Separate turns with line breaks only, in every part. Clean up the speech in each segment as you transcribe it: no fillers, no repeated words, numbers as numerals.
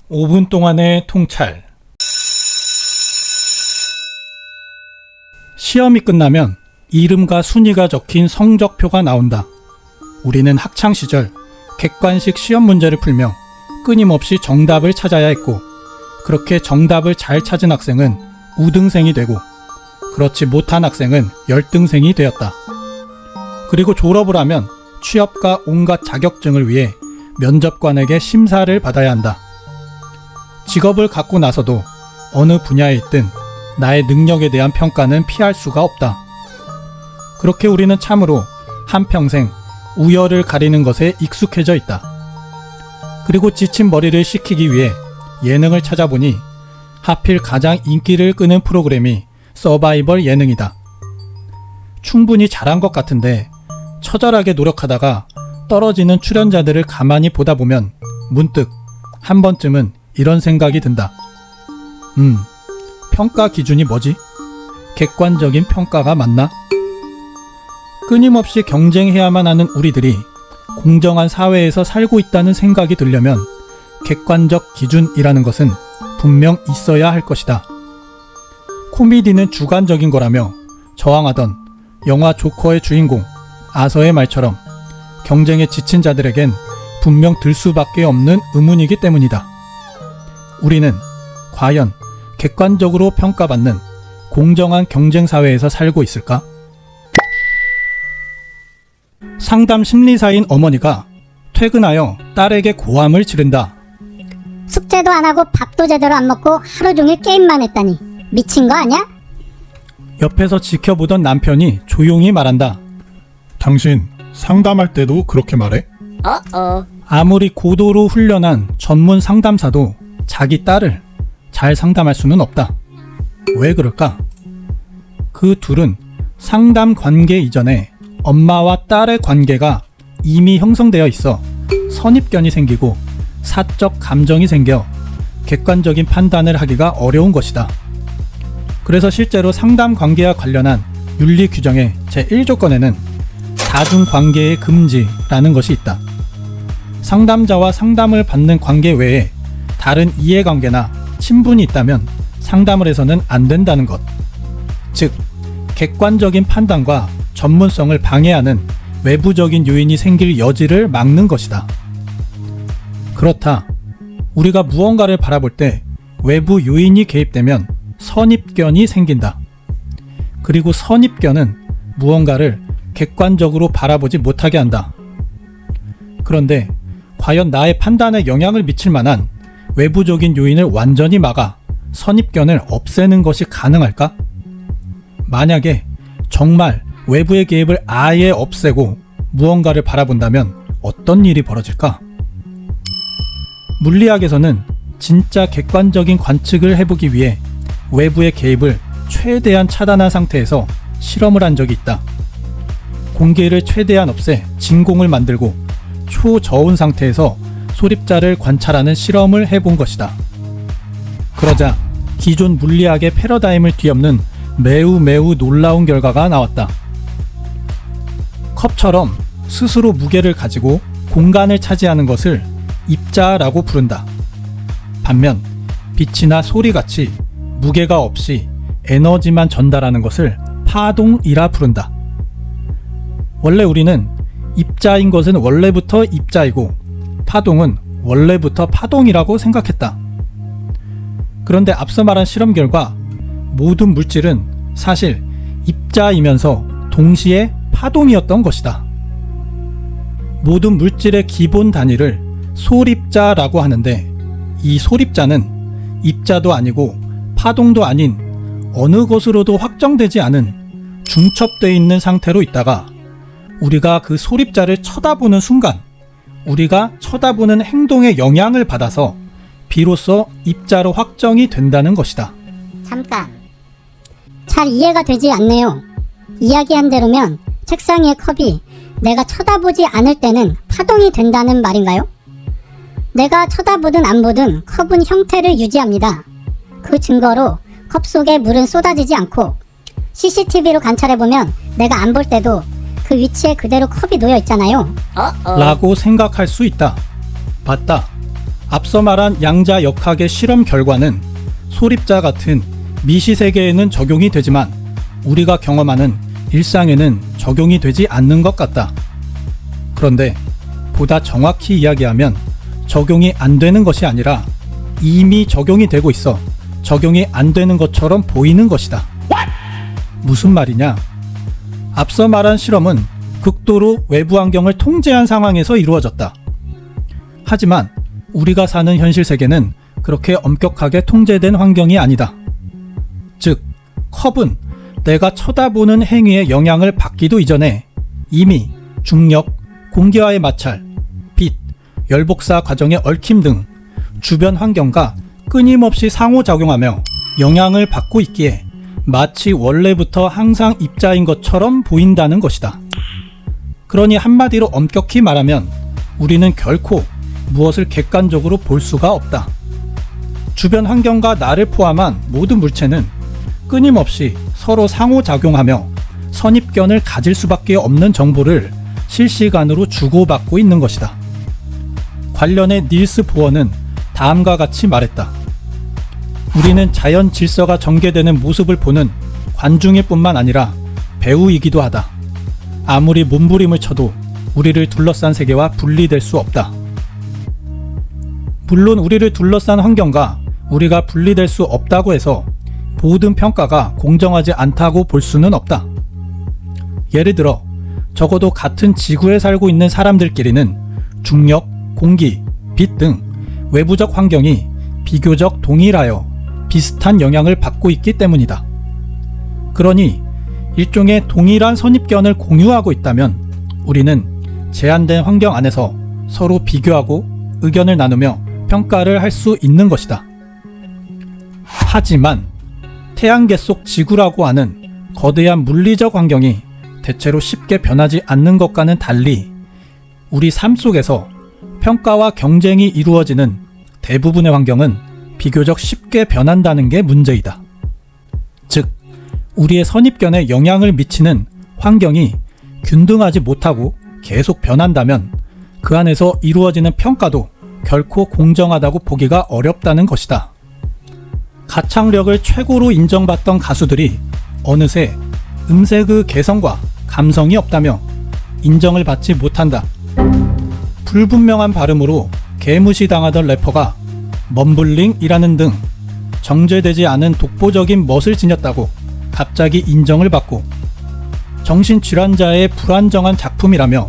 (5분) 동안의 통찰. 시험이 끝나면 이름과 순위가 적힌 성적표가 나온다. 우리는 학창시절 객관식 시험 문제를 풀며 끊임없이 정답을 찾아야 했고, 그렇게 정답을 잘 찾은 학생은 우등생이 되고, 그렇지 못한 학생은 열등생이 되었다. 그리고 졸업을 하면 취업과 온갖 자격증을 위해 면접관에게 심사를 받아야 한다. 직업을 갖고 나서도 어느 분야에 있든 나의 능력에 대한 평가는 피할 수가 없다. 그렇게 우리는 참으로 한평생 우열을 가리는 것에 익숙해져 있다. 그리고 지친 머리를 식히기 위해 예능을 찾아보니 하필 가장 인기를 끄는 프로그램이 서바이벌 예능이다. 충분히 잘한 것 같은데 처절하게 노력하다가 떨어지는 출연자들을 가만히 보다 보면 문득 한 번쯤은 이런 생각이 든다. 평가 기준이 뭐지? 객관적인 평가가 맞나? 끊임없이 경쟁해야만 하는 우리들이 공정한 사회에서 살고 있다는 생각이 들려면 객관적 기준이라는 것은 분명 있어야 할 것이다. 코미디는 주관적인 거라며 저항하던 영화 조커의 주인공 아서의 말처럼 경쟁에 지친 자들에겐 분명 들 수밖에 없는 의문이기 때문이다. 우리는 과연 객관적으로 평가받는 공정한 경쟁 사회에서 살고 있을까? 상담 심리사인 어머니가 퇴근하여 딸에게 고함을 지른다.
숙제도 안 하고 밥도 제대로 안 먹고 하루 종일 게임만 했다니 미친 거 아니야?
옆에서 지켜보던 남편이 조용히 말한다.
당신 상담할 때도 그렇게 말해?
아무리 고도로 훈련한 전문 상담사도 자기 딸을 잘 상담할 수는 없다. 왜 그럴까? 그 둘은 상담 관계 이전에 엄마와 딸의 관계가 이미 형성되어 있어 선입견이 생기고 사적 감정이 생겨 객관적인 판단을 하기가 어려운 것이다. 그래서 실제로 상담 관계와 관련한 윤리 규정의 제1조건에는 다중관계의 금지라는 것이 있다. 상담자와 상담을 받는 관계 외에 다른 이해관계나 친분이 있다면 상담을 해서는 안 된다는 것. 즉, 객관적인 판단과 전문성을 방해하는 외부적인 요인이 생길 여지를 막는 것이다. 그렇다. 우리가 무언가를 바라볼 때 외부 요인이 개입되면 선입견이 생긴다. 그리고 선입견은 무언가를 객관적으로 바라보지 못하게 한다. 그런데 과연 나의 판단에 영향을 미칠 만한 외부적인 요인을 완전히 막아 선입견을 없애는 것이 가능할까? 만약에 정말 외부의 개입을 아예 없애고 무언가를 바라본다면 어떤 일이 벌어질까? 물리학에서는 진짜 객관적인 관측을 해보기 위해 외부의 개입을 최대한 차단한 상태에서 실험을 한 적이 있다. 공기를 최대한 없애 진공을 만들고 초저온 상태에서 소립자를 관찰하는 실험을 해본 것이다. 그러자 기존 물리학의 패러다임을 뒤엎는 매우 놀라운 결과가 나왔다. 컵처럼 스스로 무게를 가지고 공간을 차지하는 것을 입자라고 부른다. 반면 빛이나 소리같이 무게가 없이 에너지만 전달하는 것을 파동이라 부른다. 원래 우리는 입자인 것은 원래부터 입자이고 파동은 원래부터 파동이라고 생각했다. 그런데 앞서 말한 실험 결과 모든 물질은 사실 입자이면서 동시에 파동이었던 것이다. 모든 물질의 기본 단위를 소립자라고 하는데 이 소립자는 입자도 아니고 파동도 아닌 어느 것으로도 확정되지 않은 중첩되어 있는 상태로 있다가 우리가 그 소립자를 쳐다보는 순간 우리가 쳐다보는 행동에 영향을 받아서 비로소 입자로 확정이 된다는 것이다.
잠깐. 잘 이해가 되지 않네요. 이야기한 대로면 책상 위의 컵이 내가 쳐다보지 않을 때는 파동이 된다는 말인가요? 내가 쳐다보든 안 보든 컵은 형태를 유지합니다. 그 증거로 컵 속에 물은 쏟아지지 않고 CCTV로 관찰해보면 내가 안 볼 때도 그 위치에 그대로 컵이 놓여 있잖아요.
라고 생각할 수 있다. 맞다. 앞서 말한 양자역학의 실험 결과는 소립자 같은 미시세계에는 적용이 되지만 우리가 경험하는 일상에는 적용이 되지 않는 것 같다. 그런데 보다 정확히 이야기하면 적용이 안 되는 것이 아니라 이미 적용이 되고 있어 적용이 안 되는 것처럼 보이는 것이다. 무슨 말이냐? 앞서 말한 실험은 극도로 외부 환경을 통제한 상황에서 이루어졌다. 하지만 우리가 사는 현실 세계는 그렇게 엄격하게 통제된 환경이 아니다. 즉, 컵은 내가 쳐다보는 행위에 영향을 받기도 이전에 이미 중력, 공기와의 마찰, 빛, 열복사 과정의 얽힘 등 주변 환경과 끊임없이 상호작용하며 영향을 받고 있기에 마치 원래부터 항상 입자인 것처럼 보인다는 것이다. 그러니 한마디로 엄격히 말하면 우리는 결코 무엇을 객관적으로 볼 수가 없다. 주변 환경과 나를 포함한 모든 물체는 끊임없이 서로 상호작용하며 선입견을 가질 수밖에 없는 정보를 실시간으로 주고받고 있는 것이다. 관련해 닐스 보어는 다음과 같이 말했다. 우리는 자연 질서가 전개되는 모습을 보는 관중일 뿐만 아니라 배우이기도 하다. 아무리 몸부림을 쳐도 우리를 둘러싼 세계와 분리될 수 없다. 물론 우리를 둘러싼 환경과 우리가 분리될 수 없다고 해서 모든 평가가 공정하지 않다고 볼 수는 없다. 예를 들어 적어도 같은 지구에 살고 있는 사람들끼리는 중력, 공기, 빛 등 외부적 환경이 비교적 동일하여 비슷한 영향을 받고 있기 때문이다. 그러니 일종의 동일한 선입견을 공유하고 있다면 우리는 제한된 환경 안에서 서로 비교하고 의견을 나누며 평가를 할 수 있는 것이다. 하지만 태양계 속 지구라고 하는 거대한 물리적 환경이 대체로 쉽게 변하지 않는 것과는 달리 우리 삶 속에서 평가와 경쟁이 이루어지는 대부분의 환경은 비교적 쉽게 변한다는 게 문제이다. 즉, 우리의 선입견에 영향을 미치는 환경이 균등하지 못하고 계속 변한다면 그 안에서 이루어지는 평가도 결코 공정하다고 보기가 어렵다는 것이다. 가창력을 최고로 인정받던 가수들이 어느새 음색의 개성과 감성이 없다며 인정을 받지 못한다. 불분명한 발음으로 개무시당하던 래퍼가 먼블링이라는 등 정제되지 않은 독보적인 멋을 지녔다고 갑자기 인정을 받고, 정신질환자의 불안정한 작품이라며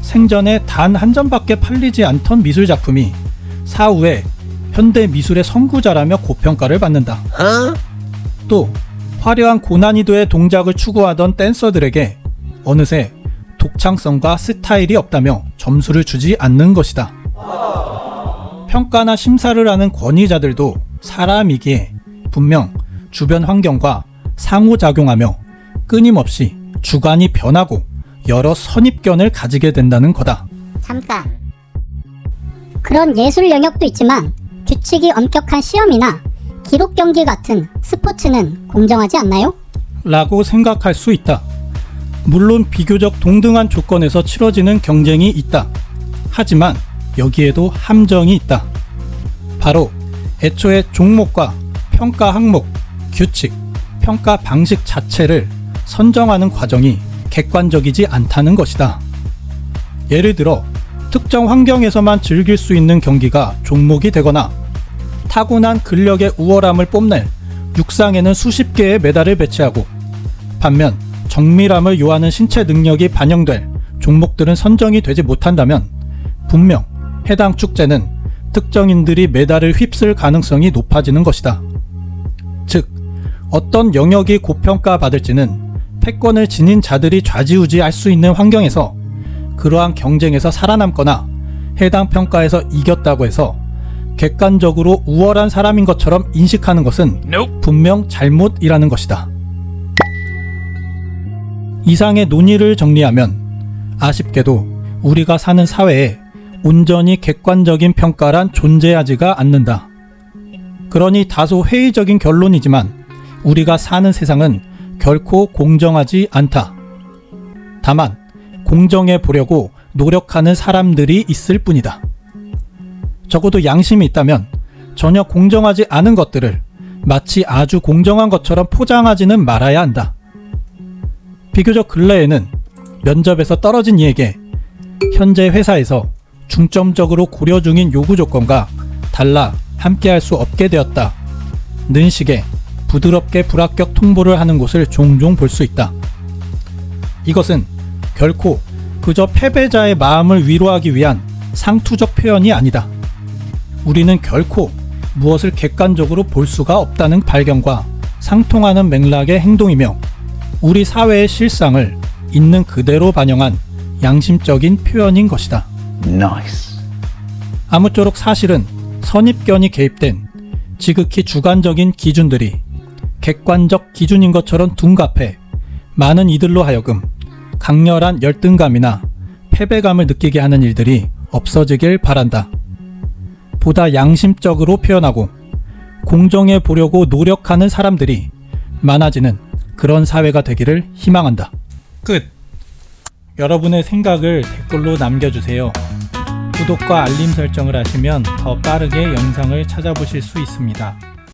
생전에 단 한 점밖에 팔리지 않던 미술 작품이 사후에 현대 미술의 선구자라며 고평가를 받는다. 또 화려한 고난이도의 동작을 추구하던 댄서들에게 어느새 독창성과 스타일이 없다며 점수를 주지 않는 것이다. 평가나 심사를 하는 권위자들도 사람이기에 분명 주변 환경과 상호작용하며 끊임없이 주관이 변하고 여러 선입견을 가지게 된다는 거다.
잠깐. 그런 예술 영역도 있지만 규칙이 엄격한 시험이나 기록 경기 같은 스포츠는 공정하지 않나요?
라고 생각할 수 있다. 물론 비교적 동등한 조건에서 치러지는 경쟁이 있다. 하지만 여기에도 함정이 있다. 바로 애초에 종목과 평가 항목, 규칙, 평가 방식 자체를 선정하는 과정이 객관적이지 않다는 것이다. 예를 들어 특정 환경에서만 즐길 수 있는 경기가 종목이 되거나 타고난 근력의 우월함을 뽐낼 육상에는 수십 개의 메달을 배치하고, 반면 정밀함을 요하는 신체 능력이 반영될 종목들은 선정이 되지 못한다면 분명 해당 축제는 특정인들이 메달을 휩쓸 가능성이 높아지는 것이다. 즉, 어떤 영역이 고평가받을지는 패권을 지닌 자들이 좌지우지할 수 있는 환경에서 그러한 경쟁에서 살아남거나 해당 평가에서 이겼다고 해서 객관적으로 우월한 사람인 것처럼 인식하는 것은 분명 잘못이라는 것이다. 이상의 논의를 정리하면 아쉽게도 우리가 사는 사회에 온전히 객관적인 평가란 존재하지가 않는다. 그러니 다소 회의적인 결론이지만 우리가 사는 세상은 결코 공정하지 않다. 다만 공정해 보려고 노력하는 사람들이 있을 뿐이다. 적어도 양심이 있다면 전혀 공정하지 않은 것들을 마치 아주 공정한 것처럼 포장하지는 말아야 한다. 비교적 근래에는 면접에서 떨어진 이에게 현재 회사에서 중점적으로 고려 중인 요구 조건과 달라 함께할 수 없게 되었다 는 식의 부드럽게 불합격 통보를 하는 곳을 종종 볼 수 있다. 이것은 결코 그저 패배자의 마음을 위로하기 위한 상투적 표현이 아니다. 우리는 결코 무엇을 객관적으로 볼 수가 없다는 발견과 상통하는 맥락의 행동이며 우리 사회의 실상을 있는 그대로 반영한 양심적인 표현인 것이다.
Nice.
아무쪼록 사실은 선입견이 개입된 지극히 주관적인 기준들이 객관적 기준인 것처럼 둔갑해 많은 이들로 하여금 강렬한 열등감이나 패배감을 느끼게 하는 일들이 없어지길 바란다. 보다 양심적으로 표현하고 공정해 보려고 노력하는 사람들이 많아지는 그런 사회가 되기를 희망한다. 끝. 여러분의 생각을 댓글로 남겨주세요. 구독과 알림 설정을 하시면 더 빠르게 영상을 찾아보실 수 있습니다.